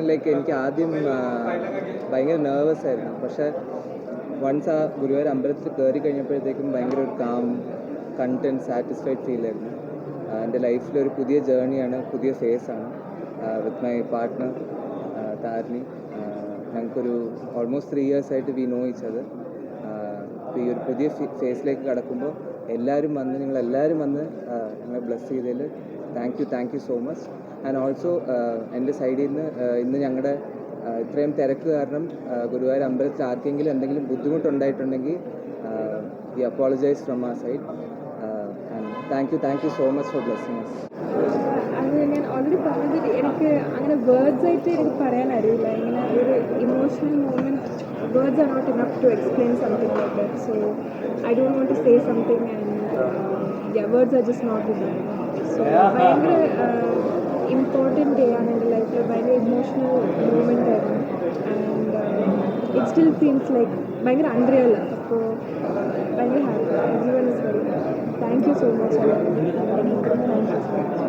Like എനിക്ക് ആദ്യം ഭയങ്കര നെർവസ് ആയിരുന്നു. പക്ഷേ വൺസ് ആ ഗുരുവായൂർ അമ്പലത്തിൽ കയറി കഴിഞ്ഞപ്പോഴത്തേക്കും ഭയങ്കര ഒരു കാം, കണ്ടൻറ്, സാറ്റിസ്ഫൈഡ് ഫീലായിരുന്നു. എൻ്റെ ലൈഫിലൊരു പുതിയ ജേർണിയാണ്, പുതിയ ഫേസാണ് വിത്ത് മൈ പാർട്ട്ണർ താരിണി. ഞങ്ങൾക്കൊരു ഓൾമോസ്റ്റ് 3 years ആയിട്ട് വി നോ ഈച്ച് അതർ. അപ്പോൾ ഈ ഒരു പുതിയ ഫേസിലേക്ക് കടക്കുമ്പോൾ നിങ്ങളെല്ലാവരും വന്ന് ഞങ്ങളെ ബ്ലെസ് ചെയ്തതിൽ thank you so much. And also എൻ്റെ സൈഡിൽ നിന്ന് ഇന്ന് ഞങ്ങളുടെ ഇത്രയും തിരക്ക് കാരണം ഗുരുവായൂർ അമ്പലത്തിൽ ആർക്കെങ്കിലും എന്തെങ്കിലും ബുദ്ധിമുട്ടുണ്ടായിട്ടുണ്ടെങ്കിൽ വി അപ്പോളജൈസ് ഫ്രം ആ side. And thank you so much for blessing us. അത് ഞാൻ ഓൾറെഡി പറഞ്ഞത് എനിക്ക് അങ്ങനെ വേർഡ്സ് ആയിട്ട് എനിക്ക് പറയാൻ അറിയില്ല. ഇങ്ങനെ ഒരു emotional moment, words are not enough to explain something like that. So I don't want to say something and words are just not enough. So ഭയങ്കര ഇമ്പോർട്ടൻറ്റ് ഡേ ആണ് എൻ്റെ ലൈഫിൽ. ഭയങ്കര ഇമോഷണൽ മൂമെൻ്റ് ആയിരുന്നു. And it still feels like ഭയങ്കര unreal. അപ്പോൾ ഭയങ്കര happy. Everyone is very happy. Thank you so much. Thank U.